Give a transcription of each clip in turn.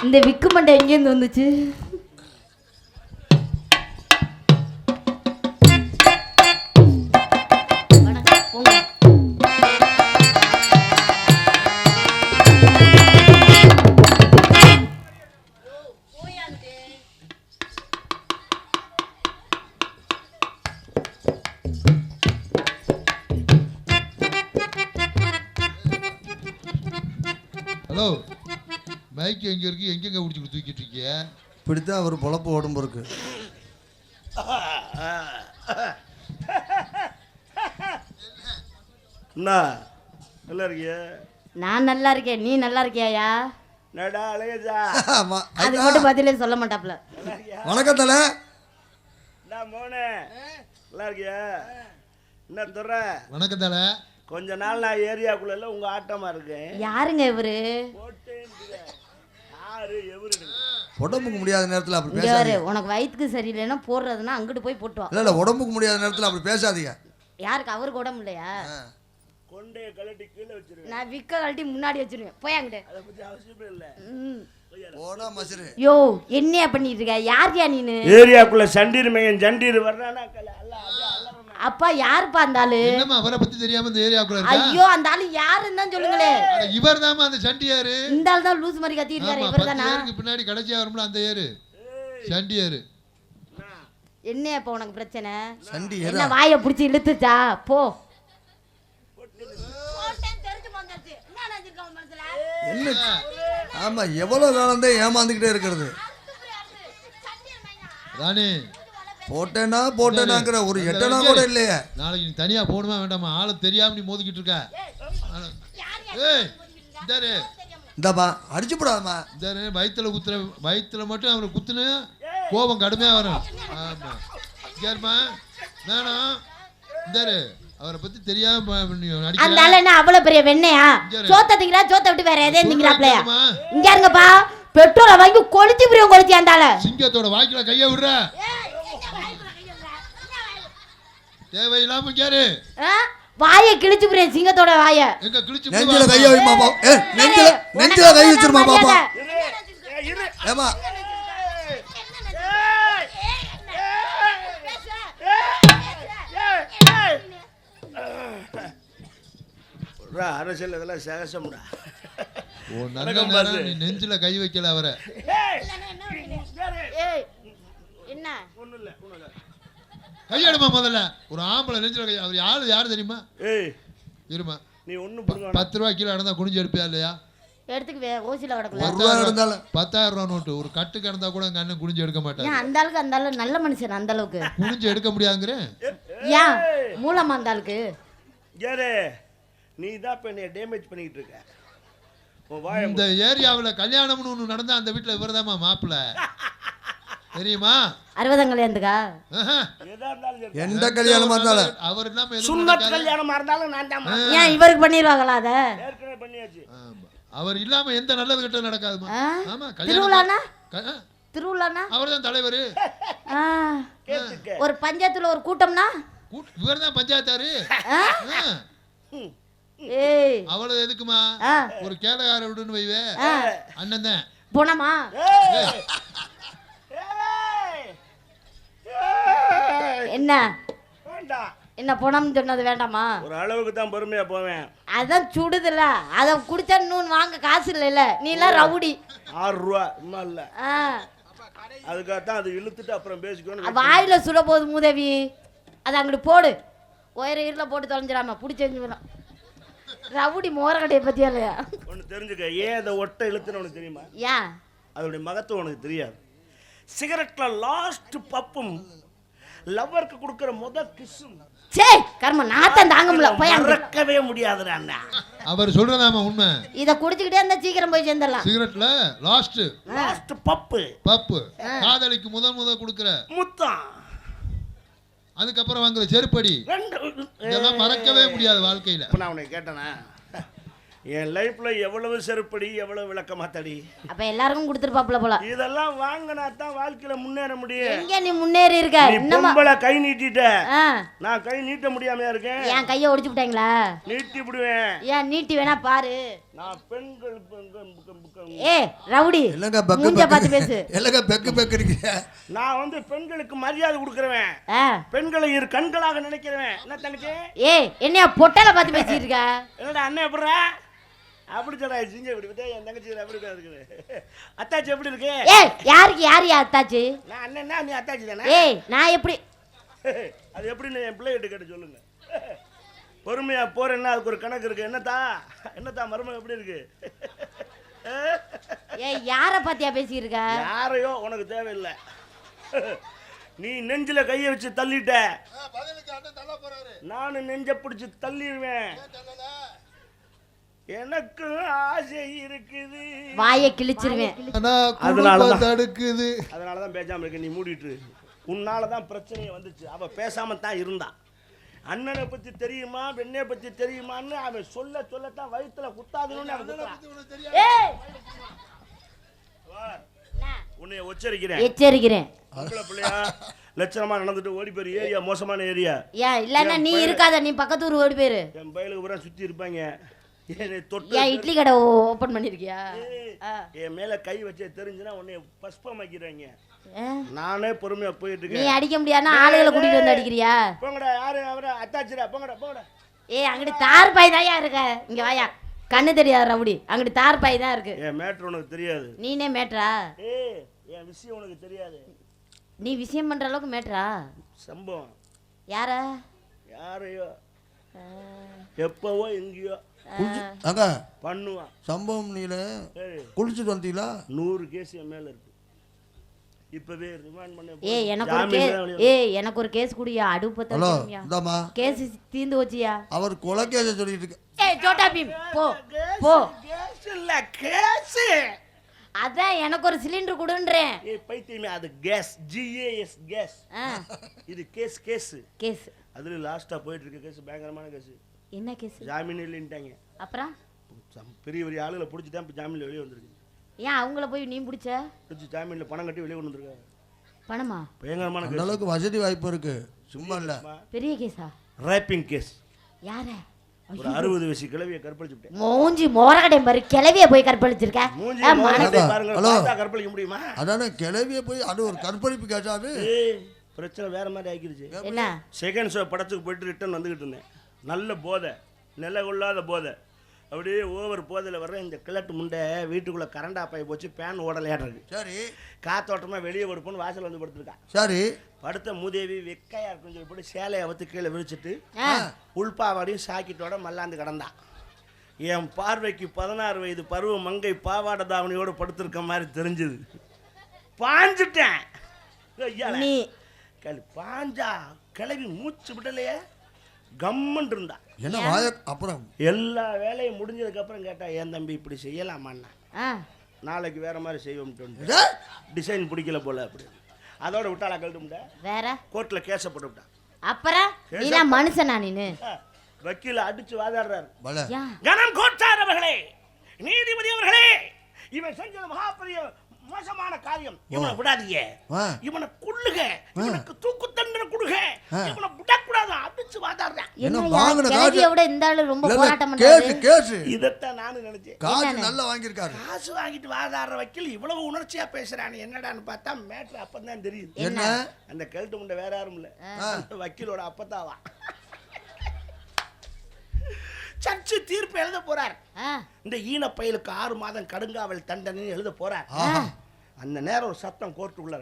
இந்த விக்கு மண்டை எங்கேருந்து வந்துச்சு? ஹலோ, மைக் எங்க இருக்கு? எங்கெங்க பிடிச்சி தூக்கிட்டு இருக்கீங்க? இப்படித்தான் அவர் பொழப்பு உடம்பு இருக்கு. நல்லா இருக்கிய? நான் நல்லா இருக்கேன். நீ நல்லா இருக்கியாயா? நடா அழகா. அது மட்டும் பதிலே சொல்ல மாட்டாப்ல. வணக்கம் தல. நான் மோனே. நல்லா இருக்கியா? என்ன துற? வணக்கம் தல. கொஞ்ச நாள் நான் ஏரியாக்குள்ள உங்க ஆட்டமா இருக்கேன். யாருங்க இவரு? உடம்புக்கு முடியாத நேரத்தில் அப்படி பேசாதீங்க. உனக்கு வயிற்றுக்கு சரியில்லைன்னா போடுறதுன்னா அங்கிட்டு போய் போட்டு வா. இல்ல உடம்புக்கு முடியாத நேரத்தில் அப்படி பேசாதீங்க. யாருக்கு? அவருக்கு உடம்பு இல்லையா? கொண்டைய கழட்டி கீழே வச்சிருவேன். நான் விக்க கழட்டி முன்னாடி வச்சிருவேன். போய் அங்கிட்டு. அதை பத்தி அவசியமே இல்ல. போடா மசரு. யோ என்னையா பண்ணிட்டு இருக்க? யார்யா நீனு? ஏரியாக்குள்ள சண்டீர் மையன் ஜண்டீர் வர்றானா? அப்பா யாருப்பா அந்த ஆளு? என்னம்மா அவரை பத்தி தெரியாம இந்த ஏரியாக்குள்ள இருக்கா? ஐயோ அந்த ஆளு யாருன்னு தான் சொல்லுங்களே. இவர்தாம்மா அந்த சண்டியாரு. இந்த ஆளு தான் லூஸ் மாதிரி கத்திட்டு இருக்காரு. இவர்தானா? பேருக்கு பின்னாடி கடைசியா வரும்ல அந்த ஏரு. சண்டியாரு. என்ன இப்ப உனக்கு பிரச்சனை? சண்டியாரு. என்ன வாயை பிடிச்சி இழுத்துச்சா? போ. என்ன? ஆமா எவ்வளவு காலம் தான் ஏமாந்துக்கிட்டே இருக்கிறது. ராணி போட்டேனாங்கிற ஒரு எட்டனா கூட இல்லையே. நாளைக்கு நீ தனியா போகணுமா வேண்டாமா? ஆளு தெரியாம நீ மோதிக்கிட்டு இருக்க. ஏய் இந்தாரு. இந்தாப்பா அடிச்சு போடாதம்மா. இந்தாரு வயிற்றுல குத்துற. வயிற்றுல மட்டும் அவரை குத்துன்னு கோபம் கடுமையா வரும். ஆமா கேர்மா வேணும். இந்தாரு அவரை பத்தி தெரியாம அந்த ஆளு என்ன அவ்வளவு பெரிய வெண்ணையா? சோத்த திங்கிறா, சோத்த விட்டு வேற எதே திங்கிறாப்லையா? இங்க இருங்கப்பா. பெட்ரோலை வாங்கி கொளுத்தி புரியும் கொளுத்தி அந்த ஆளு. சிங்கத்தோட வாய்க்குல கைய விடுற. தேவையில்லாம கேரு. வாயை கிழிச்சு புரியும் சிங்கத்தோட வாயை. எங்க கிழிச்சு நெஞ்சில கைய வைமா பாப்பா. நெஞ்சில கை வச்சிருமா பாப்பா. ஏமா அரசியல் இதெல்லாம் சேகசம்டா. ஓ நல்ல நேரம் நீ நெஞ்சில கை வைக்கல அவரை. என்ன ஒண்ணும் இல்ல கையெடுமா முதல்ல. ஒரு ஆம்பளை நெஞ்சில கை. அவர் யாரு தெரியுமா? இருமா நீ ஒண்ணு புடுங்க. 10 ரூபாய் கீழே நடந்தா குனிஞ்சு எடுப்பியா இல்லையா? எடுத்துக்கு ஓசில கிடக்கல. 10,000 ரூபா நோட்டு ஒரு கட்டு கிடந்தா கூட எங்க அண்ணன் குனிஞ்சு எடுக்க மாட்டாரு. அந்த அளவுக்கு அந்த அளவு நல்ல மனுஷன். அந்த அளவுக்கு குனிஞ்சு எடுக்க முடியாதுங்கற. ஏன் மூலமா அந்த அளவுக்கு? யாரே நீ தான் இப்ப என்ன டேமேஜ் பண்ணிட்டு இருக்க. இந்த ஏரியாவுல கல்யாணம்னு ஒண்ணு நடந்தா அந்த வீட்டுல இவர்தாம்மா மாப்பிள்ள. தெரியுமா? 60 கல்யாணத்துக்கா? எந்த கல்யாணமா இருந்தாலும் அவர் இல்லாம சுன்னத் கல்யாணமா இருந்தாலும் நான் தான். ஏன் இவருக்கு பண்ணிடுவாங்களா? அத ஏற்கனவே பண்ணியாச்சு. அவர் இல்லாம எந்த நல்லது கிட்ட நடக்காதுமா. ஆமா திருவிழானா? திருவிழானா? அவர்தான் தலைவர். ஒரு பஞ்சாயத்துல ஒரு கூட்டம்னா இவர்தான் பஞ்சாயத்தாரு. ஏய் அவ்வளவு எதுக்குமா? ஒரு கேளகார விடுன்னு வைவே. அண்ணன் தான் போனமா. என்ன என்ன போனோம்னு சொன்னது வேண்டாமா? ஒரு அளவுக்கு தான் பொறுமையா போவேன். அதான் சுடுதுல. அத குடிச்சா இன்னும் வாங்க காசு இல்ல. நீ எல்லாம் ரவுடி. 6 ரூபா சும்மா இல்ல. அதுக்காக தான் அது இழுத்துட்டு அப்புறம் பேசிக்கணும். வாயில சுட போது மூதேவி. அது அங்கிட்டு போடு. ஒயர ஈரல போட்டு தொலைஞ்சிடாம புடிச்சு வரும். ரவுடி மோரகடையை பத்தியா இல்லையா? ஒன்று தெரிஞ்சுக்க. ஏன் அதை ஒட்டை இழுத்துன்னு உனக்கு தெரியுமா? ஏன்? அதோடைய மகத்துவம் உனக்கு தெரியாது. சிகரெட்ல லாஸ்ட் பப்பும் லவ்வருக்கு கொடுக்கிற முதல் கிஸ்ஸும் சே கர்ம நாத்தம் தாங்க முடியல. போய் மறக்கவே முடியாதுடா அண்ணா. அவர் சொல்றதாமா உண்மை. இத குடிச்சிட்டே இருந்தா சீக்கிரம் போய் சேர்ந்தறலாம். சிகரெட்ல லாஸ்ட் பப்பு காதலிக்கு முதல் கொடுக்கிற முத்தம். அதுக்கு அப்புறம் வாங்குற செருப்படி. இதெல்லாம் மறக்கவே முடியாது வாழ்க்கையில. நான் உன்னை கேட்டேனா? என் லைஃப்ல எவ்வளவு செருப்படி எவ்வளவு விளக்கமா தடி. அப்ப எல்லாருக்கும் கொடுத்துருப்பாப்ல போல. இதெல்லாம் வாங்கினா தான் வாழ்க்கையில முன்னேற முடியும். எங்க நீ முன்னேறி இருக்க? இன்னும் கை நீட்டிட்ட. நான் கை நீட்ட முடியாம இருக்கேன். என் கையை ஒடிச்சு விட்டாங்களா? நீட்டி விடுவேன். ஏன் நீட்டி வேணா பாரு. நான் பெண்கள் ஏய் ரவுடி இல்லங்க பக்கு மூஞ்ச பார்த்து பேசு. இல்லங்க பெக்கு பெக்கு இருக்கீங்க. நான் வந்து பெண்களுக்கு மரியாதை கொடுக்குறவன், ஆ. பெண்களை இரு கண்களாக நினைக்கிறவன். என்ன தங்கச்சி? ஏய் என்னையா பொட்டல பார்த்து பேசிட்டு இருக்க? என்னடா அண்ணன் எப்படிடா? அப்படி சொல்றா சிங்க இப்படி விட்டு என் தங்கச்சி அப்படி இருக்குது. அத்தாச்சி எப்படி இருக்கு? ஏய் யாருக்கு யார் அத்தாச்சு? நான் அண்ணன்னா நீ அத்தாச்சி தானே? ஏய் நான் எப்படி அது எப்படின்னு என் பிள்ளைகிட்ட கேட்டு சொல்லுங்க. பொறுமையா போறேன்னா அதுக்கு ஒரு கணக்கு இருக்கு. என்னத்தா மருமக எப்படி இருக்கு? ஏய் யார பத்தியா பேசிட்டு இருக்க? யாரையோ உனக்கு தேவையில்லை. நீ நெஞ்சில கைய வச்சு தள்ளிட்ட, நானும் நெஞ்ச பிடிச்சு தள்ளிடுவேன். எனக்கு ஆசை இருக்குது. வாயை கிழிச்சிருவேன். அதனாலதான் பேசாம இருக்க. நீ மூடிட்டு. உன்னாலதான் பிரச்சனையே வந்துச்சு. அவ பேசாம தான் இருந்தா. அண்ணனை பத்தி தெரியுமா வெண்ணை பத்தி தெரியுமான்னு அவன் சொல்லத்தான் வயிற்றுல குத்தாதுன்னு உன்னை எச்சரிக்கிறேன். பிள்ளையா லட்சணமா நடந்துட்டு ஓடி போயிரு. ஏரியா மோசமான ஏரியா. ஏன் இல்லன்னா நீ இருக்காத, நீ பக்கத்து ஊர் ஓடி போயிரு. என் பயிலுக்கு பூரா சுத்தி இருப்பாங்க. ஏன் இட்லி கடை ஓபன் பண்ணிருக்கியா? என் மேல கை வச்சே தெரிஞ்சுன்னா உன்னை பஸ்பமாக்கிறாங்க. நானே பொறுமையா போயிட்டு இருக்கேன். நீ அடிக்க முடியாதுன்னா ஆளுகளை கூட்டிட்டு வந்து அடிக்கிறியா? போங்கடா. யாரு அவரை அத்தாச்சிரா? போங்கடா. ஏய் அங்கிட்டு தார் பாய் தான் இருக்க. இங்க வாயா. கண்ணு தெரியாது ரவுடி. அங்கிட்டு தார் பாய் தான் இருக்கு. என் மேட்ரு உனக்கு தெரியாது. நீனே மேட்ரா? ஏய் என் விஷயம் உனக்கு தெரியாது. நீ விஷயம் பண்ற அளவுக்கு மேட்ரா? சம்பவம் யாரையோ எப்பவோ எங்கேயோ அங்க பண்ணுவான் சம்பவம். நீல குளிச்சுட்டு வந்தீங்களா? 100 கேஸ் என் மேல இருக்கு. இப்பவே ரிமாண்ட் பண்ண. ஏய் எனக்கு ஒரு கேஸ் குடியா. அடுப்பத்த இந்தாமா கேஸ் தீந்து போச்சியா? அவர் கொலை கேஸ் சொல்லிட்டு இருக்கு. ஏய் சோட்டா பீம் போ. கேஸ் இல்ல கேஸ். அதான் எனக்கு ஒரு சிலிண்டர் குடுன்றேன். ஏய் பைத்தியமே, அது கேஸ். GAS gas. இது கேஸ். அதுல லாஸ்டா போயிட்டு இருக்க கேஸ் பயங்கரமான கேஸ். என்ன கேஸ்? ஜாமீன் இல்லைன்ட்டாங்க. அப்புறம் பெரிய ஆளுகளை பிடிச்சி தான் ஜாமீன்ல வெளியே வந்திருக்கு. ஏன் அவங்கள போய் நீ பிடிச்ச? ஜாமீன்ல பணம் கட்டி வெளியே கொண்டு வந்திருக்காங்க. பணமா? பயங்கரமான அந்த அளவுக்கு வசதி வாய்ப்பு இருக்கு. சும்மா இல்ல. பெரிய கேஸா? Wrapping case. யார? ஒரு 60 வயசு கிழவியை கற்பழிச்சுட்டேன். மூஞ்சி மோரகடை பாரு. கிழவியை போய் கற்பழிச்சிருக்க. மூஞ்சி மோரகடை பாருங்க. பார்த்தா கற்பழிக்க முடியுமா? அதானே கிழவியை போய் அது ஒரு கற்பழிப்பு கேஸாது. பிரச்சனை வேற மாதிரி ஆகிருச்சு. என்ன? செகண்ட் ஷோ படத்துக்கு போயிட்டு ரிட்டர்ன் வந்துகிட்டு இருந்தேன். நல்ல போதை, நில கொள்ளாத போதை. அப்படியே ஓவர் போதையில் வர்ற இந்த கிழட்டு முண்டை வீட்டுக்குள்ளே கரண்டா பாய் போச்சு. பேன் ஓடலையாடுறது. சரி. காத்தோட்டமாக வெளியே படுப்போன்னு வாசல் வந்து படுத்துருக்கான். சரி. படுத்த மூதேவி வெக்கையா இருக்குன்னு சொல்லி போட்டு சேலையை அவத்து கீழே விழிச்சிட்டு உள்பாவாடையும் சாக்கிட்டோட மல்லாந்து கிடந்தான். என் பார்வைக்கு 16 வயது பருவ மங்கை பாவாடை தாவணியோடு படுத்திருக்க மாதிரி தெரிஞ்சுது. பாஞ்சிட்டேன். பாஞ்சா கிளவி மூச்சு விடலையே, கம்மன் இருந்தா. அப்புறம் எல்லா வேலையும் முடிஞ்சதுக்கு அப்புறம் கேட்டா, என் தம்பி இப்படி செய்யலாமான்னா, நாளைக்கு வேற மாதிரி செய்வோம். டிசைன் பிடிக்கல போல அப்படி. அதோட விட்டாளா கழுட்டு வேற கோர்ட்ல கேஸ போட்டு விட்டா. அப்புறம் நீனா மனுஷனா? நீனு வக்கீல அடிச்சு வாதாடுறாரு. கணம் கோட்டார் அவர்களே, நீதிபதி அவர்களே, இவன் செஞ்சது மகாபெரிய மோசமான காரியம். இவனை விடாதீங்க, இவனை கொல்லுக, இவனுக்கு தூக்கு தண்டனை கொடுங்க, இவனை விடக்கூடாது. அடிச்சு வாதாடுறான். விட இந்த ஆளு ரொம்ப போராட்டம் பண்றாரு. இதத்தான் நானும் நினைச்சேன். காசு நல்லா வாங்கியிருக்காரு. காசு வாங்கிட்டு வாதாடுற வக்கீல் இவ்வளவு உணர்ச்சியா பேசுறானு என்னடான்னு பார்த்தா மேட்ரு அப்பதான் தெரியுது. என்ன? அந்த கழுட்டு முண்டை வேற யாரும் இல்ல, வக்கீலோட அப்பத்தாவா. சர்ச்சு தீர்ப்பு எழுத போறார். இந்த ஈன பயலுக்கு 6 மாதம் கடுங்காவல் தண்டனை எழுத போறார். அந்த நேரம் ஒரு சத்தம் கோர்ட்டுக்குள்ள,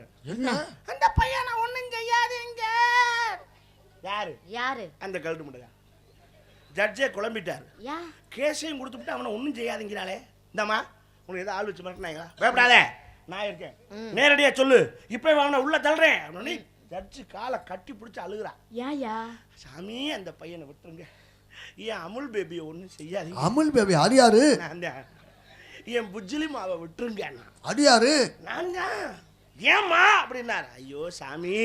அந்த பையனை ஒண்ணும் செய்யாதீங்க. யாரு? அந்த கழுட்டு முண்டை. ஜட்ஜே குழம்பிட்டார். கேஸையும் கொடுத்துட்டு அவனை ஒண்ணும் செய்யாதீங்கிறாளே. இந்தம்மா உனக்கு ஏதோ ஆள் வச்சு மிரட்டினாங்களா? பயப்படாதே, நான் இருக்கேன், நேரடியா சொல்லு, இப்ப அவனை உள்ள தள்ளுறேன் அப்படின்னு ஜட்ஜு காலை கட்டி பிடிச்சி அழுகுறா. சாமி அந்த பையனை விட்டுருங்க, என் அமுல் பேபியை ஒன்றும் செய்யாதீங்க. அமுல் பேபி அடியாரு? என் புஜ்ஜிலி மாவை விட்டுருங்க. அடியாரு? நான் தான். ஏம்மா அப்படின்னாரு. ஐயோ சாமி,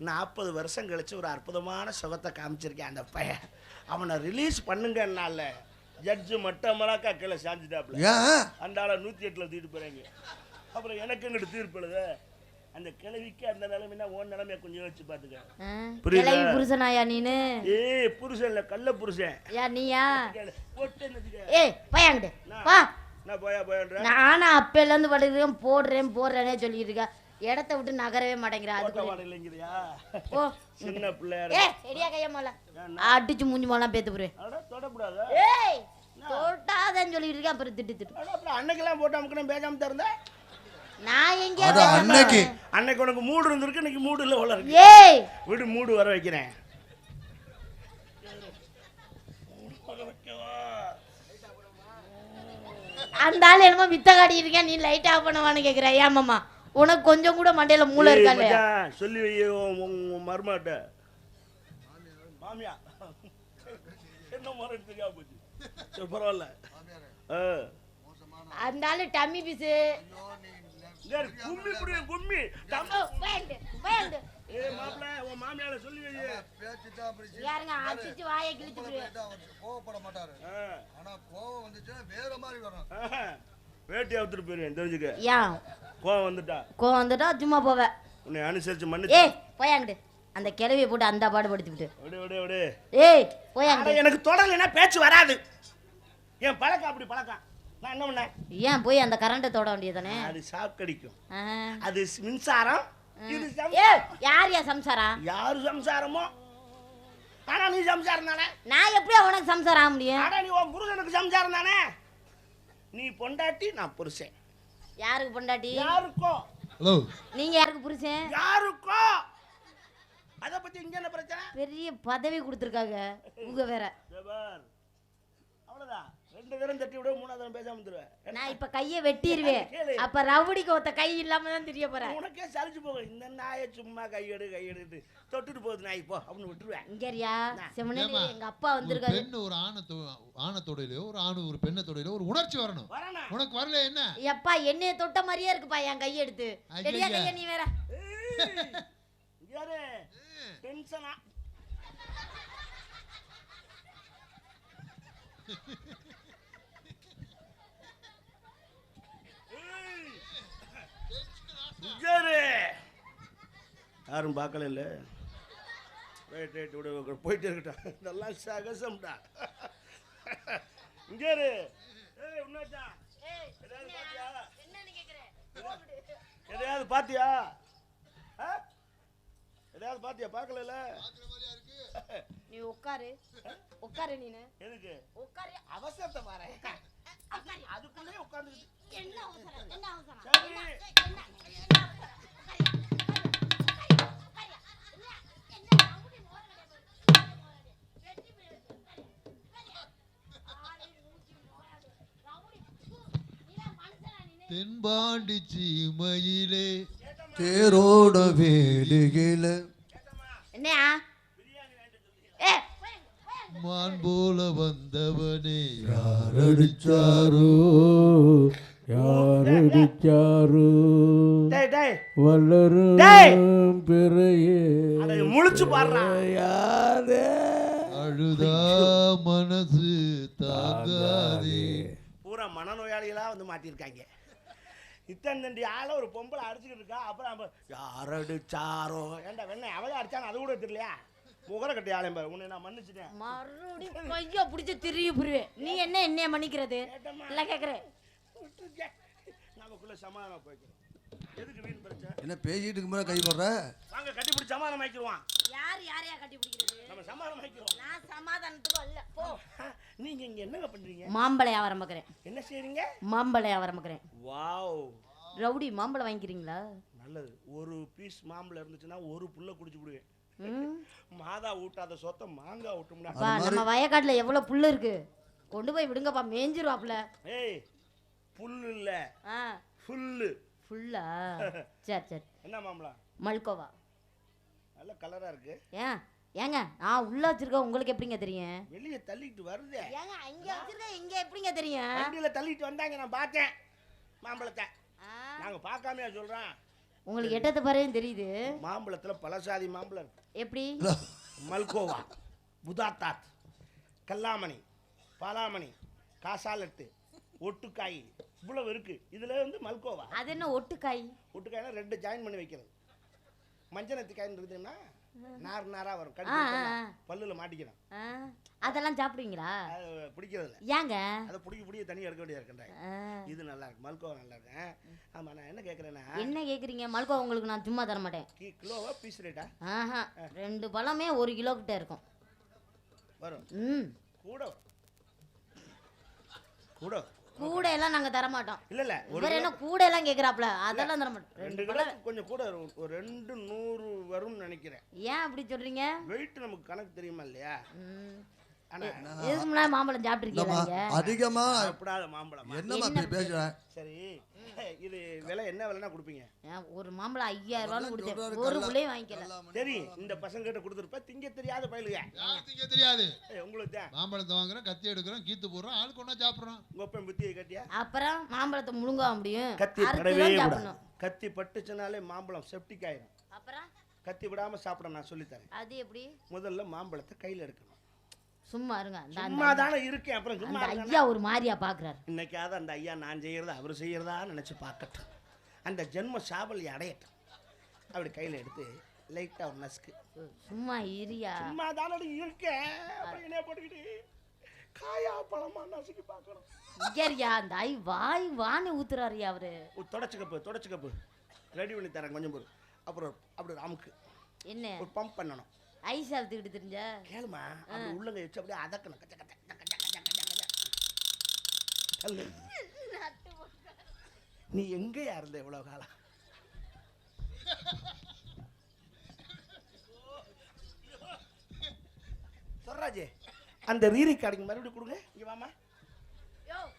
40 வருஷம் கழிச்சு ஒரு அற்புதமான சுகத்தை காமிச்சிருக்கேன் அந்த பையன், அவனை ரிலீஸ் பண்ணுங்கன்னால ஜட்ஜு மட்டமலாக்கா கீழே சாஞ்சிட்டாப்ல. அந்த ஆளை 108ல் தூக்கிட்டு போறாங்க. அப்புறம் எனக்கு எங்கிட்ட தீர்ப்பு எழுத அந்த கிழவிக்கு அந்த நிலைமைனா உன் நிலைமைய கொஞ்சம் யோசிச்சு பாத்துக்க. கிளவி புருஷனாயா நீனு? ஏய் புருஷன் இல்ல, கள்ள புருஷன். யா நீயா? போட்டு என்னதுக்கு? ஏய் போயாங்கடு வா. நான் போயன்ற நானா அப்பையில இருந்து படுக்கிறேன் போடுறேனே சொல்லிட்டு இருக்கா. இடத்த விட்டு நகரவே மாட்டேங்கிறா. போட்ட வாட இல்லங்கறியா? ஓ சின்ன பிள்ளையா. ஏய் ரெடியா கையமால அடிச்சு மூஞ்சி மோலாம் பேத்து போறே. அட தொடக்கூடாதா? ஏய் தொட்டாதன்னு சொல்லிட்டு இருக்கா. அப்புறம் திட்டு. அட அப்புறம் அன்னைக்கெல்லாம் போட்டு அமுக்கணும் பேசாம தரந்த. நான் எங்க அன்னைக்கு உனக்கு மூடு இருந்திருக்கு, இன்னைக்கு மூடு இல்ல போல இருக்கு. ஏய் விடு மூடு வர வைக்கிறேன். அந்த ஆள் என்னமோ வித்த காட்டி இருக்கேன், நீ லைட் ஆஃப் பண்ணவான்னு கேக்குற. ஏமாமா உனக்கு கொஞ்சம் கூட மண்டையில மூளை இருக்கா இல்லையா? சொல்லி வை உன் மருமாட்ட. மாமியா என்ன முறை தெரியாம போச்சு. சரி பரவாயில்ல. அந்த ஆளு டம்மி பீஸு. கும்மி புடியும் கும்மி. வேண்டு ஏய் மாப்ள உன் மாமியால சொல்லி வை. பேச்சிட்டா அப்படி யாருங்க அடிச்சு வாயை கிழிச்சுடுவே. கோவப்பட மாட்டாரு. ஆனா கோவம் வந்துச்சுன்னா வேற மாதிரி வரும். வேட்டி அவுத்துட்டு போயிருவேன் தெரிஞ்சுக்க. ஏன் கோவம் வந்துட்டா சும்மா போவ. உன்னை அனுசரிச்சு மன்னிச்சு. ஏய் போயாங்கடு. அந்த கிளவியை போட்டு அந்த பாடு படுத்திவிட்டு. விடு. ஏய் போயாங்கடு. எனக்கு தொடரலைன்னா பேச்சு வராது. என் பழக்கம் அப்படி பழக்கம். நான் என்ன பண்ணேன்? ஏன் போய் அந்த கரண்ட்டை தொட வேண்டியதானே? அது ஷாக் அடிக்கும். அது மின்சாரம். இது ஏய் யார் சம்சாரம்? யாரு சம்சாரமோ? ஆனா நீ சம்சாரம் தானே. நான் எப்படி உனக்கு சம்சாரம் ஆக முடியும்? ஆனா நீ உன் புருஷனுக்கு சம்சாரம் தானே. நீ பொண்டாட்டி நான் புருஷன். யாருக்கு பொண்டாட்டி? யாருக்கோ. ஹலோ நீங்க யாருக்கு புருஷன்? யாருக்கோ. அத பத்தி இங்க என்ன பிரச்சனை? பெரிய பதவி கொடுத்துருக்காங்க உங்க வேற. ஜபார் அவ்வளவுதான். ரெண்டு பேரும் தட்டி விட மூணாவது தரம் பேசாம வந்துருவேன். நான் இப்ப கையை வெட்டிடுவேன். அப்ப ரவுடிக்கு ஒத்த கை இல்லாம தான் தெரிய போறேன். உனக்கே சலிச்சு போகும். இந்த நாயை சும்மா கையெடு தொட்டுட்டு போகுது நாய் போ அப்படின்னு விட்டுருவேன். இங்கறியா செமனே எங்க அப்பா வந்திருக்காரு. பெண் ஒரு ஆணத்தோடையிலோ ஒரு ஆணு ஒரு பெண்ணத்தோடையிலோ ஒரு உணர்ச்சி வரணும். உனக்கு வரல என்ன? எப்பா என்னைய தொட்ட மாதிரியே இருக்குப்பா என் கை எடுத்து. ரெடியா கைய நீ வேற. யாரு டென்ஷனா? யாரும் பார்க்கல இல்ல. ரைட் விட போயிட்டே இருக்கட்டும். இதெல்லாம் சகசம்டா. இங்கே எதையாவது பாத்தியா? எதையாவது பாத்தியா? பார்க்கல. நீ உட்காரு நீனு. எதுக்கு உட்காரு? அவசரத்தை பாரு. அதுக்குள்ளே உட்கார்ந்து என்ன அவசரம்? தென்பாண்டி சீமையிலே தேரோட வேடுகில என்னையா? ஏ மான் போல வந்தவனே யாரடிச்சாரோ வளரும் பிறையே முழிச்சு பாடுறா. அழுதா மனசு தாங்காதே. பூரா மனநோயாளிகளா வந்து மாட்டிருக்காங்க. இத்தனை ஆள ஒரு பொம்பளை அடிச்சுக்கிட்டு இருக்கா. அப்புறம் யாரடிச்சாரோ ஏண்டா வெண்ணை அவளை அடிச்சானு அது கூட தெரியலையா? முகர கட்டி ஆளையும் பாரு. உன்னை நான் மன்னிச்சிட்டேன். மறுபடியும் கையை பிடிச்சி திரிய புரிவேன். நீ என்னைய மன்னிக்கிறது இல்ல கேக்குறேன். நமக்குள்ள சமாதானம் போய்க்கிறோம். எதுக்கு வீண் பிரச்சனை? என்ன பேசிட்டு இருக்கும்போது கை போடுற? வாங்க கட்டி பிடிச்சி சமாதானம் ஆக்கிடுவான். யாரையா கட்டி பிடிக்கிறது? நம்ம சமாதானம் ஆக்கிடுவோம். நான் சமாதானத்துக்கு இல்ல போ. நீங்க இங்க என்னங்க பண்றீங்க? மாம்பழம் வியாபாரம் பார்க்கறேன். என்ன செய்றீங்க? மாம்பழம் வியாபாரம் பார்க்கறேன். வாவ் ரவுடி மாம்பழம் வாங்கிக்கிறீங்களா? நல்லது. ஒரு பீஸ் மாம்பழம் இருந்துச்சுன்னா ஒரு புல்ல குடிச்சு விடுவேன். மாதா ஊட்டாத சொத்த மாங்காய் ஊட்டும்டா. நம்ம வயக்காட்டுல எவ்வளவு புல்லு இருக்கு, கொண்டு போய் விடுங்கப்பா, மேஞ்சிருவாப்ல. ஏய் புல்லு இல்ல ஃபுல்லு. ஃபுல்லா? சரி சரி. என்ன மாம்பழம்? மல்கோவா. நல்ல கலரா இருக்கு. ஏங்க நான் உள்ள வச்சிருக்கேன், உங்களுக்கு எப்படிங்க தெரியும்? வெளிய தள்ளிட்டு வருதே. ஏங்க அங்க வச்சிருக்கேன், இங்க எப்படிங்க தெரியும்? வண்டியில தள்ளிட்டு வந்தாங்க, நான் பார்த்தேன் மாம்பழத்தை. நாங்க பார்க்காமயா சொல்றோம்? உங்களுக்கு எட்டத்தை பாருன்னு தெரியுது. மாம்பழத்துல பலசாதி மாம்பழம் இருக்கு. எப்படி? மல்கோவா, புதாத்தாத், கல்லாமணி, பாலாமணி, காசாலட்டு, ஒட்டுக்காய் இவ்வளவு இருக்கு. இதுல வந்து மல்கோவா. அது என்ன ஒட்டுக்காய்? ஒட்டுக்காய்னா 2 ஜாயின் பண்ணி வைக்கிறது. மஞ்சனத்தி காய் இருக்குதுன்னா நார் நாரா வரும். பல்லுல மாட்டிக்கணும். அதெல்லாம் சாப்பிடுவீங்களா? அது பிடிக்கிறதுல. ஏங்க? அதை பிடிக்க தண்ணி எடுக்க வேண்டியதா இருக்குன்றாங்க. இது நல்லா இருக்கு, மல்கோவா நல்லா இருக்கு. ஆமா, நான் என்ன கேட்கறேன்னா, என்ன கேக்குறீங்க? மல்கோவா உங்களுக்கு நான் சும்மா தர மாட்டேன். கிலோவா பீஸ் ரேட்டா? 2 பழமே 1 கிலோ கிட்ட இருக்கும். வரும். கூட கூட கூட எல்லாம் நாங்க தர மாட்டோம். இல்ல இவர் என்ன கூட எல்லாம் கேக்குறாப்ல? அதெல்லாம் தர மாட்டோம். 2 கிலோ கொஞ்சம் கூட வரும். ஒரு 200 வரும்னு நினைக்கிறேன். ஏன் அப்படி சொல்றீங்க? வெயிட் நமக்கு கணக்கு தெரியுமா இல்லையா? இதுக்கு முன்னாடி மாம்பழம் சாப்பிட்டுருக்கீங்க? அதிகமா சாப்பிடாத மாம்பழம். என்னமா பேசுற? சரி, இது விலை என்ன விலைனா கொடுப்பீங்க? ஒரு மாம்பழம் 5000 ரூபான்னு கொடுத்தேன். ஒரு புள்ளையும் வாங்கிக்கல. சரி, இந்த பசங்க கிட்ட கொடுத்துருப்ப திங்க தெரியாத பயலுங்க. திங்க தெரியாது. உங்களுக்கு தான் மாம்பழத்தை வாங்குறோம், கத்தி எடுக்கிறோம், கீத்து போடுறோம், ஆளுக்கு ஒண்ணா சாப்பிடுறோம். உங்க அப்பன் புத்தியை கட்டியா? அப்புறம் மாம்பழத்தை முழுங்க முடியும். கத்தி படவே கூடாது. கத்தி பட்டுச்சுனாலே மாம்பழம் செப்டிக் ஆயிடும். அப்புறம் கத்தி விடாம சாப்பிட நான் சொல்லி தரேன். அது எப்படி? முதல்ல மாம்பழத்தை கையில எடுக்கணும். சும்மா இருங்க. சும்மா தானே இருக்கேன். அப்புறம் சும்மா ஐயா ஒரு மாதிரியா பாக்குறாரு. இன்னைக்காவது அந்த ஐயா நான் செய்யறதா அவர் செய்யறதா நினைச்சு பார்க்கட்டும். அந்த ஜென்ம சாபல் அடையட்டும். அப்படி கையில எடுத்து லைட்டா ஒரு நசுக்கு. சும்மா இரியா. சும்மா தானே இருக்கேன். அப்புறம் என்ன போட்டுக்கிட்டு காயா பழமா நசுக்கி பார்க்கணும். இங்கரியா அந்த ஐ வாய் வானே ஊத்துறாருயா அவரு. தொடச்சு கப்பு ரெடி பண்ணி தரேன் கொஞ்சம் பொறு. அப்புறம் அப்படி அமுக்கு. என்ன ஒரு பம்ப் பண்ணணும். ஐஸ் அழுத்துக்கிட்டு தெரிஞ்ச கேளுமா. அப்படி உள்ளங்க வச்சு அப்படியே அதக்கணும். கச்ச கச்ச கச்ச நீ எங்கேயா இருந்த இவ்வளவு காலம்? சொல்றாஜே, அந்த ரீரி கார்டுங்க மறுபடியும் கொடுங்க. இங்க வாமா.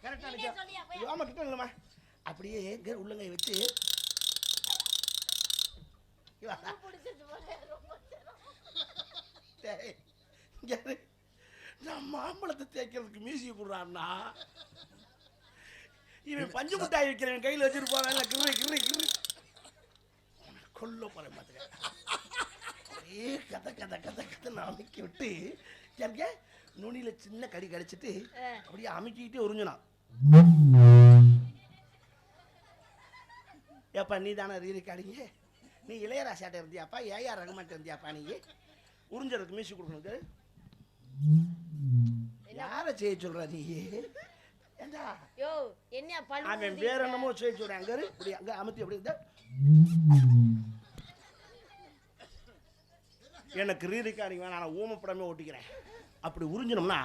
கரெக்டா வாமா, கிட்ட இல்லம்மா. அப்படியே உள்ளங்கை வச்சு நான் மாம்பழத்தை தேய்க்கிறதுக்கு மியூசிக் கொடுறான்னா, இவன் பஞ்சு முட்டாய் வைக்கிறவன் கையில் வச்சிருப்பான். கிரு கிரு கிரு கொல்ல போறேன் பார்த்துக்க. ஒரே கதை கதை கதை கதை நான் அமைக்கி விட்டு எனக்கு நுனியில சின்ன கடி கடிச்சிட்டு அப்படியே அமைக்கிட்டே உறிஞ்சினான். ஏப்பா நீ தானே ரீரி காடிங்க? நீ இளையராசாட்ட இருந்தியாப்பா? ஏஆர் ரகுமான்ட்ட இருந்தியாப்பா? நீ உறிஞ்சதுக்கு மியூசிக் கொடுக்கணும். யாரை செய்ய சொல்ற நீ? அவன் வேற என்னமோ செய்ய சொல்றேன். அங்க அமுத்தி அப்படி எனக்கு ரீரிக்காரிங்க வேணாம், நான் ஊமப்படமே ஓட்டிக்கிறேன். அப்படி உறிஞ்சணும்னா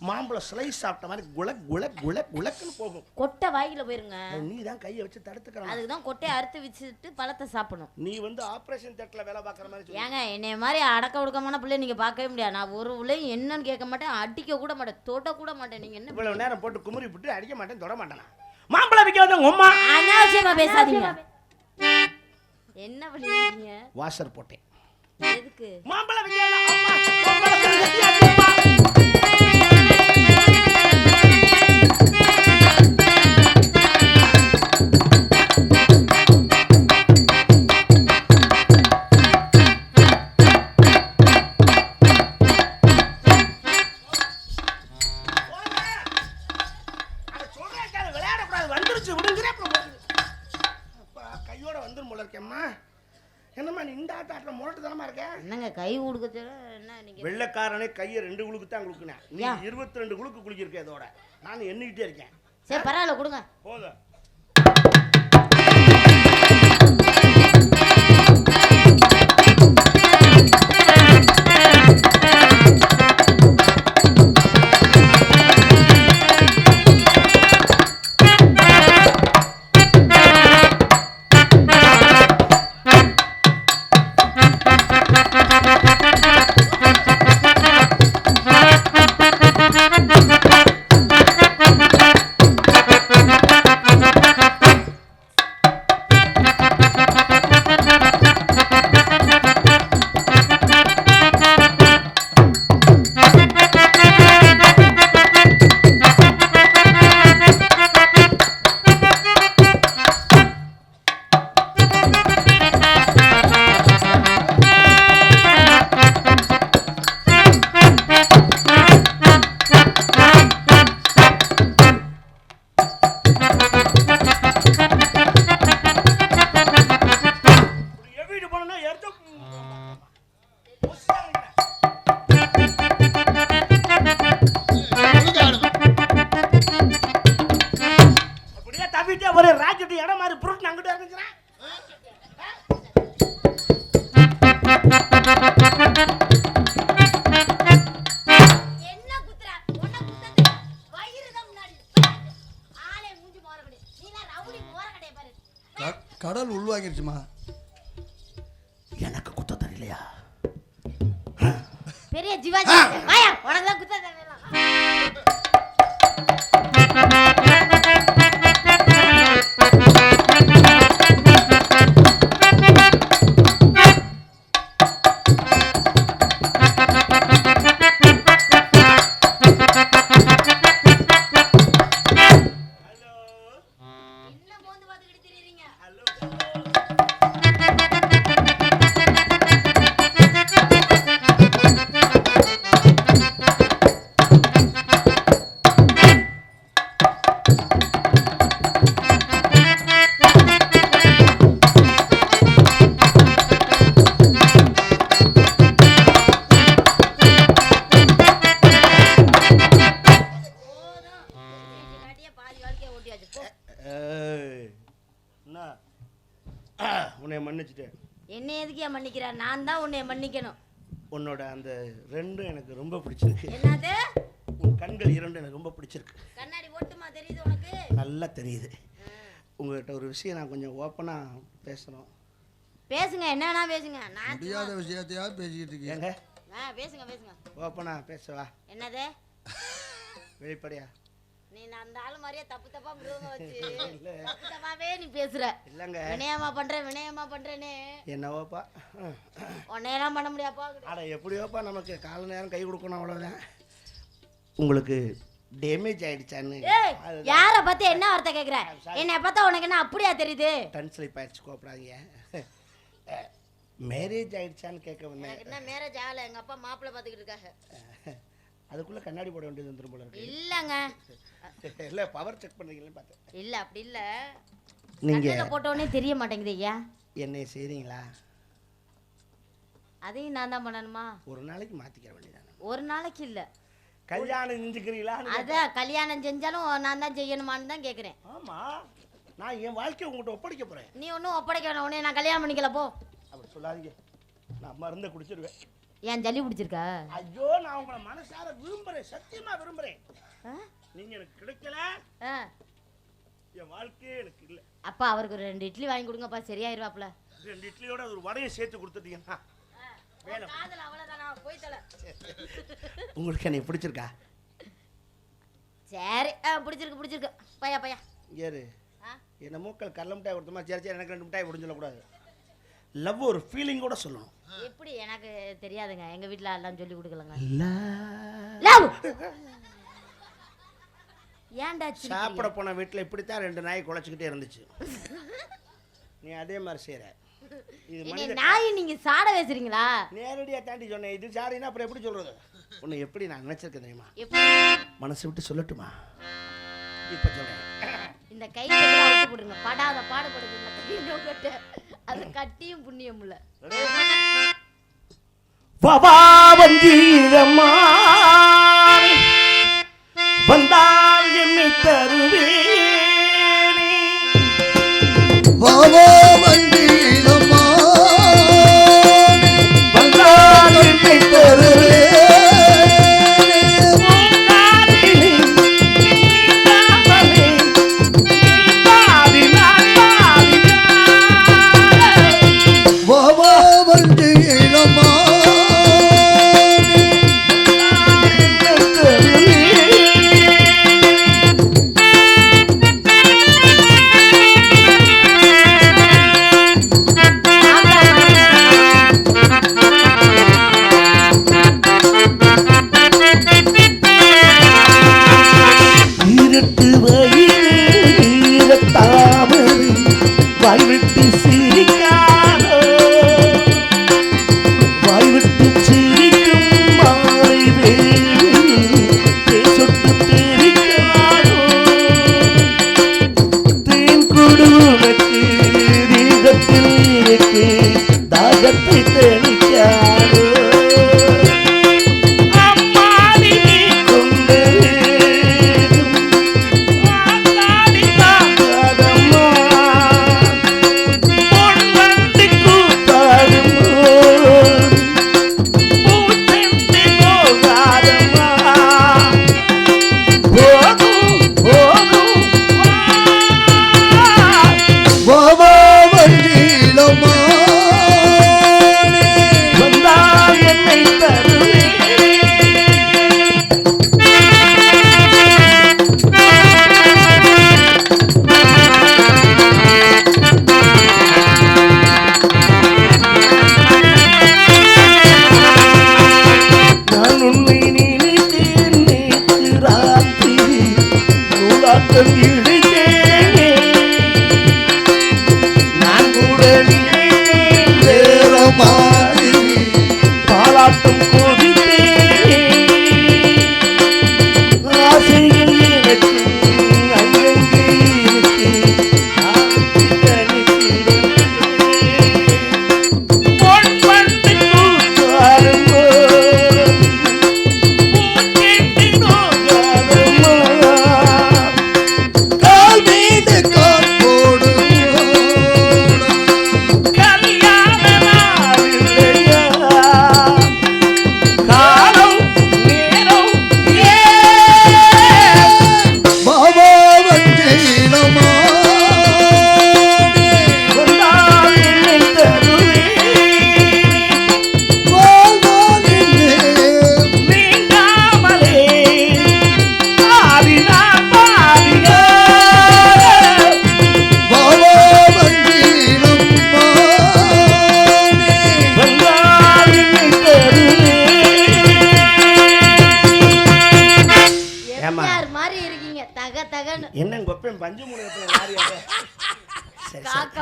மாம்பழம் ஸ்லைஸ் சாப்பிட்ட மாதிரி குளக் குளக் குளக் குளக்குன்னு போகும். கொட்டை வாயில போயிருங்க. நீ தான் கையை வச்சு தடுத்துக்கணும். அதுக்கு தான் கொட்டையை அறுத்து வச்சுட்டு பழத்தை சாப்பிடணும். நீ வந்து ஆபரேஷன் தியேட்டர்ல வேலை பார்க்குற மாதிரி. ஏங்க என்னைய மாதிரி அடக்க ஒடுக்கமான பிள்ளை நீங்க பார்க்கவே முடியாது. நான் ஒரு பிள்ளையும் என்னன்னு கேட்க மாட்டேன், அடிக்க கூட மாட்டேன், தொட கூட மாட்டேன். நீங்க என்ன இவ்வளவு நேரம் போட்டு குமரி விட்டு அடிக்க மாட்டேன், தொட மாட்டேனா? மாம்பழம் விற்க வந்து உம்மா அனாவசியமா பேசாதீங்க. என்ன பண்ணிருக்கீங்க? வாஷர் போட்டேன். எதுக்கு? மாம்பழம் விற்க என்னங்க கை உடுக்க என்ன நீங்க? வெள்ளைக்காரனே கையை 2 குளுக்கு தான் குளுக்குனேன். நீ 22 குளுக்கு குளிக்கிருக்க. இதோட நான் எண்ணிக்கிட்டே இருக்கேன். சரி பரவாயில்ல கொடுங்க. போதும். அப்படின்னு அங்கிட்டு இறங்குறேன். என்ன குத்துற உன்ன குத்தது வயிறு தான் முன்னாடி ஆளே மூஞ்சி மோரகடி நீல ரவுடி மோரகடைய பாரு கடல் உள்வாங்கிருச்சுமா. எனக்கு குத்த தெரியலையா? பெரிய ஜிவாஜி வாயா உனக்கு தான் குத்த தெரியல. உன்னை மன்னிச்சுட்டேன். என்ன எதுக்கு மன்னிக்கிற? நான் தான் உன்னை மன்னிக்கணும். உன்னோட அந்த ரெண்டும் எனக்கு ரொம்ப பிடிச்சிருக்கு. என்னது? உன் கண்கள் இரண்டும் எனக்கு ரொம்ப பிடிச்சிருக்கு. கண்ணாடி ஓட்டுமா தெரியுது உனக்கு? நல்லா தெரியுது. உங்ககிட்ட ஒரு விஷயம் நான் கொஞ்சம் ஓப்பனா பேசணும். பேசுங்க, என்ன வேணா பேசுங்க. நான் முடியாத விஷயத்தையா பேசிக்கிட்டு இருக்கீங்க. பேசுங்க பேசுங்க. ஓப்பனா பேசவா? என்னது? வெளிப்படையா? நீ அந்த ஆளு மாதிரியே தப்பு தப்பா மிருகம் வச்சு தப்பு தப்பாவே நீ பேசுற. இல்லங்க. வினயமா பண்றேனே. என்னவோப்பா? உன்னையெல்லாம் பண்ண முடியாப்பா. அட எப்படியோப்பா நமக்கு கால நேரம் கை கொடுக்கணும் அவ்வளவுதான். உங்களுக்கு டேமேஜ் ஆயிடுச்சான்னு யாரை பார்த்து என்ன வார்த்தை கேட்குற? என்னை பார்த்தா உனக்கு என்ன அப்படியா தெரியுது? டன்ஸ்லிப் ஆயிடுச்சு, கோப்படாதீங்க. மேரேஜ் ஆயிடுச்சான்னு கேட்க வந்தேன். என்ன மேரேஜ் ஆகல, எங்க அப்பா மாப்பிள்ளை பார்த்துக்கிட்டு இருக்காங்க. அதுக்குள்ள கண்ணாடி போட வேண்டியது வந்துரும் போல இருக்கு. இல்லங்க, இல்ல பவர் செக் பண்றீங்கன்னு பார்த்தேன். இல்ல அப்படி இல்ல, நீங்க போட்டோனே தெரிய மாட்டேங்குது. ஐயா என்னை செய்றீங்களா? அதையும் நான் தான் பண்ணணுமா? ஒரு நாளைக்கு மாத்திக்கிற வேண்டியதானே. ஒரு நாளைக்கு இல்ல, கல்யாணம் செஞ்சுக்கிறீங்களா? அதான் கல்யாணம் செஞ்சாலும் நான் தான் செய்யணுமான்னு தான் கேட்குறேன். ஆமா, நான் என் வாழ்க்கையை உங்கள்கிட்ட ஒப்படைக்க போறேன். நீ ஒன்றும் ஒப்படைக்க வேணாம், உடனே நான் கல்யாணம் பண்ணிக்கல போ. அப்படி சொல்லாதீங்க, நான் மருந்தை குடிச்சிருவேன். ஏன் ஜல்லி பிடிச்சிருக்கா? ஐயோ, நான் உங்களை மனசார விரும்புறேன், சத்தியமா விரும்புறேன். நீங்க எனக்கு கிடைக்கல, என் வாழ்க்கையே எனக்கு இல்ல. அப்பா அவருக்கு ஒரு 2 இட்லி வாங்கி கொடுங்கப்பா, சரியாயிருவாப்ல. 2 இட்லியோட ஒரு வடையும் சேர்த்து கொடுத்துட்டீங்கன்னா உங்களுக்கு என்ன பிடிச்சிருக்கா? சரி, பிடிச்சிருக்கு. பையா ஏறு. என்ன மூக்கள் கடல மிட்டாய் கொடுத்தமா, சரி எனக்கு 2 மிட்டாய் கொடுன்னு சொல்லக்கூடாது. லவ் ஒரு ஃபீலிங் கூட சொல்லணும். எப்படி? எனக்கு தெரியாதுங்க, எங்க வீட்ல எல்லாம் சொல்லி கொடுக்கலங்க. லவ் ஏன்டா சாப்பிட போன வீட்டில் இப்படித்தான் 2 நாய் குலைச்சிக்கிட்டே இருந்துச்சு. நீ அதே மாதிரி செய்யற. இது நாய் நீங்க சாட பேசுறீங்களா? நேரடியா தாண்டி சொன்னேன். இது சாடினா அப்புறம் எப்படி சொல்றது? உன்னை எப்படி நான் நினைச்சிருக்கேன் தெரியுமா? மனசு விட்டு சொல்லட்டுமா? இப்ப சொல்றேன். இந்த கையில அவுத்து போடுங்க, படாத பாடுபடுது. அது கட்டியும் புண்ணியம் இல்ல. வந்தீரம்மா வந்தால் என்னை தருவே வந்தீரம்மா வந்தால் என்னை தருவே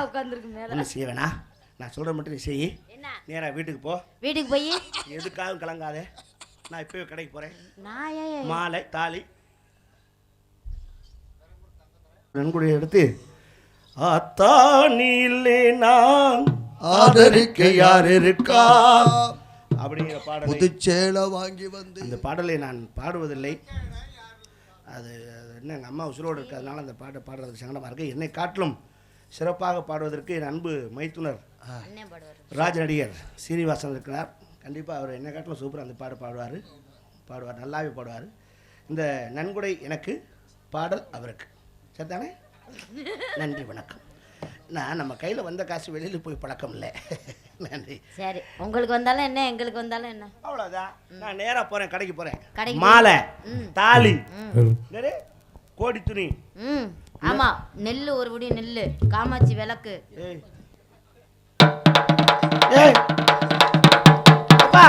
உட்காந்துருக்கு மேல. ஒன்றும் செய்ய வேணா, நான் சொல்ற மட்டும் நீ செய். என்ன? நேரா வீட்டுக்கு போ. வீட்டுக்கு போய் எதுக்காகவும் கலங்காதே. நான் இப்பவே கடைக்கு போறேன். நான் ஏன் மாலை தாலி நன்கொடை எடுத்து ஆத்தா நீ இல்லை நான் ஆதரிக்க யார் இருக்கா அப்படிங்கிற பாடலை புதுச்சேலை வாங்கி வந்து அந்த பாடலை நான் பாடுவதில்லை. அது என்ன எங்கள் அம்மா உசுரோடு இருக்கிறதுனால அந்த பாட்டை பாடுறதுக்கு சங்கடமாக இருக்குது. என்னை காட்டிலும் சிறப்பாக பாடுவதற்கு என் அன்பு மைத்துனர் அண்ணன் பாடுவார். ராஜ நடிகர் சீனிவாசன் இருக்கிறார். கண்டிப்பாக அவர் என்னை காட்டிலும் சூப்பராக அந்த பாட்டு பாடுவார், நல்லாவே பாடுவார். இந்த நன்கொடை எனக்கு, பாடல் அவருக்கு. சரிதானே? நன்றி, வணக்கம். நான் நம்ம கையில் வந்த காசு வெளியில் போய் பழக்கம் இல்லை. நன்றி. சரி, உங்களுக்கு வந்தாலும் என்ன, எங்களுக்கு வந்தாலும் என்ன, அவ்வளோதான். நான் நேராக போகிறேன், கடைக்கு போகிறேன். கடைக்கு மாலை தாலி ம் கோடி துணி. ம் ஆமா, நெல்லு ஒரு புடி நெல்லு, காமாட்சி விளக்கு. ஏய் ஏய் அப்பா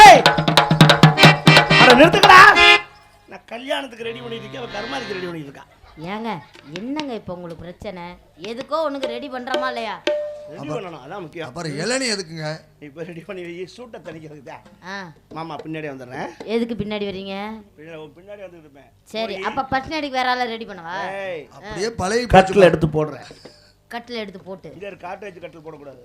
ஏய் அட நிறுத்துக்கடா. நான் கல்யாணத்துக்கு ரெடி பண்ணிட்டு இருக்கேன், அவ கர்மாதிக்கு ரெடி பண்ணிட்டு இருக்கா. ஏங்க என்னங்க இப்போ உங்களுக்கு பிரச்சனை? எதுக்கோ உனக்கு ரெடி பண்றமா இல்லையா? ரெடி பண்ணணும், அதான் முக்கியம். அப்புறம் இளநீ எதுக்குங்க? இப்போ ரெடி பண்ணி வை, சூட்டை தணிக்கிறதுக்கு தான். ஆ மாமா பின்னாடி வந்துடுறேன். எதுக்கு பின்னாடி வர்றீங்க? பின்னாடி வந்துட்டு இருப்பேன். சரி, அப்ப பட்னடிக்கு வேற ஆள ரெடி பண்ணவா? ஏய் அப்படியே பழைய கட்டில் எடுத்து போடுறேன். கட்டில் எடுத்து போட்டு இங்கே ஒரு காட்டேஜ் கட்டில் போடக்கூடாது.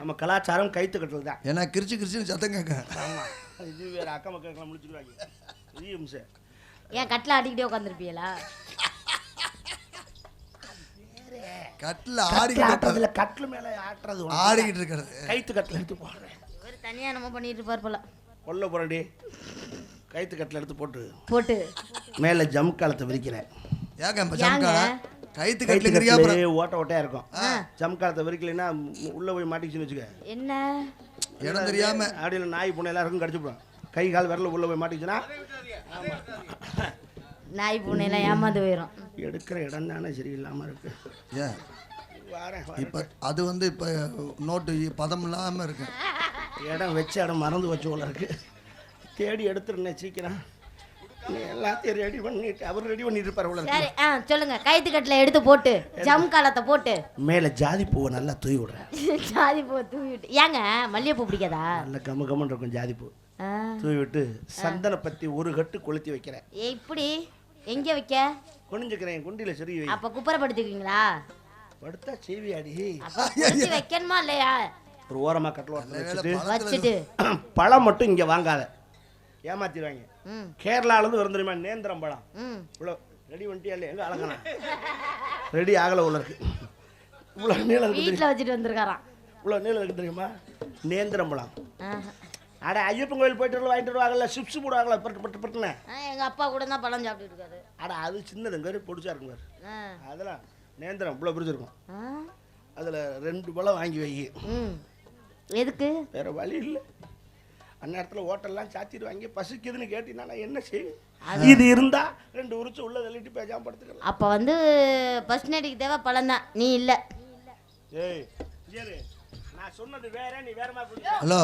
நம்ம கலாச்சாரம் கைத்து கட்டில் தான். ஏன்னா கிரிச்சுன்னு சத்தம் கேட்க. ஆமாம், இது வேறு அக்கா மக்களுக்கெல்லாம் முடிச்சுக்கிறாங்க. இது சார் ஏன் கட்டில் ஆடிக்கிட்டே உட்காந்துருப்பீங்களா? கட்டில் ஆடிக்கிட்டு கட்டில் மேலே ஆட்டுறது ஆடிக்கிட்டு இருக்கிறது. கைத்து கட்டில் எடுத்து போடுறேன். ஒரு தனியா நம்ம பண்ணிட்டு இருப்பார் போல. கொல்ல போறடி கைத்து கட்டில் எடுத்து போட்டு மேலே ஜம்காலத்தை விரிக்கிறேன். ஏங்க ஜம்கால கைத்து கட்டிலுக்கிறியா? அப்புறம் ஓட்ட ஓட்டையா இருக்கும். ஜம்காலத்தை விரிக்கலைன்னா உள்ள போய் மாட்டிக்கிச்சுன்னு வச்சுக்க. என்ன இடம் தெரியாம அப்படியே நாய் பூனை எல்லாருக்கும் கடிச்சு போடும். கை கால் விரல உள்ள போய் மாட்டிச்சுன்னா நாய் பூனை எல்லாம் ஏமாந்து போயிடும். எடுக்கிற இடம் தானே சரியில்லாம இருக்கு. ஏன் இப்போ அது வந்து இப்போ நோட்டு பதம் இல்லாமல் இருக்கு. இடம் வச்ச இடம் மறந்து வச்சு போல இருக்கு. தேடி எடுத்துருந்தேன் சீக்கிரம். நீ எல்லாத்தையும் ரெடி பண்ணிட்டு அவர் ரெடி பண்ணிட்டு இருப்பார். சரி, சொல்லுங்க. கைத்து கட்டில எடுத்து போட்டு ஜம் காலத்தை போட்டு மேலே ஜாதி பூவை நல்லா தூவி விடுறேன். ஜாதி பூவை தூவி விட்டு. ஏங்க மல்லிகைப்பூ பிடிக்காதா? நல்ல கம்ம கம்மன் இருக்கும் ஜாதி பூ. தூவி விட்டு சந்தன பத்தி ஒரு கட்டு கொளுத்தி வைக்கிறேன். இப்படி எங்க வைக்க? குனிஞ்சுக்கிறேன், குண்டில செருகி வை. அப்ப குப்பரை படுத்துக்குவீங்களா? படுத்தா சீவியாடி. வைக்கணுமா இல்லையா? ஒரு ஓரமா கட்டல வச்சுட்டு பழம் மட்டும் இங்க வாங்காத, ஏமாத்திடுவாங்க. கேரளால இருந்து வரும் தெரியுமா நேந்திரம் பழம். இவ்வளோ ரெடி பண்ணிட்டியா இல்லையா? எங்க அழகனா ரெடி ஆகல உள்ள இருக்கு. இவ்வளவு நீளம் வீட்டுல வச்சுட்டு வந்திருக்காராம். இவ்வளவு நீளம் இருக்கு தெரியுமா நேந்திரம் பழம். அட ஐயப்பன் கோயில் போயிட்டு வாங்கிட்டு வருவாங்கல்ல, சிப்ஸ் போடுவாங்கல்ல பட்டு பட்டு பட்டுன்னு. எங்க அப்பா கூட தான் பழம் சாப்பிட்டு இருக்காரு. அட அது சின்னதுங்க பொடிச்சா இருக்குங்க. அதெல்லாம் நேந்திரம் இவ்வளோ பிடிச்சிருக்கும். அதில் 2 பழம் வாங்கி வை. எதுக்கு? வேற வழி இல்லை. அந்நேரத்தில் ஹோட்டல்லாம் சாத்திடுவாங்க. பசிக்குதுன்னு கேட்டீங்கன்னா நான் என்ன செய்வேன்? இது இருந்தா 2 உரிச்சு உள்ள தள்ளிட்டு பேசாம படுத்துக்கலாம். அப்போ வந்து ஃபர்ஸ்ட் நைட்டுக்கு தேவை பழம் தான், நீ இல்லை. ஏய் சரி, நான் சொன்னது வேற, நீ வேற மாதிரி. ஹலோ,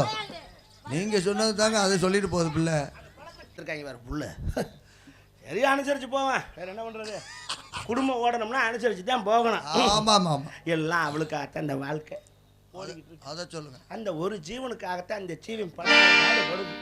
நீங்க சொன்னது தாங்க அதை சொல்லிட்டு போகுது பிள்ளை. இருக்காங்க வேற புள்ள. சரி அனுசரிச்சு போவேன், வேற என்ன பண்றது? குடும்பம் ஓடணும்னா அனுசரிச்சு தான் போகணும். ஆமா ஆமா ஆமா, எல்லாம் அவளுக்காகத்தான் அந்த வாழ்க்கை ஓடிக்கிட்டு. அதை சொல்லுங்க. அந்த ஒரு ஜீவனுக்காகத்தான் அந்த ஜீவன் பல நாடு படுது.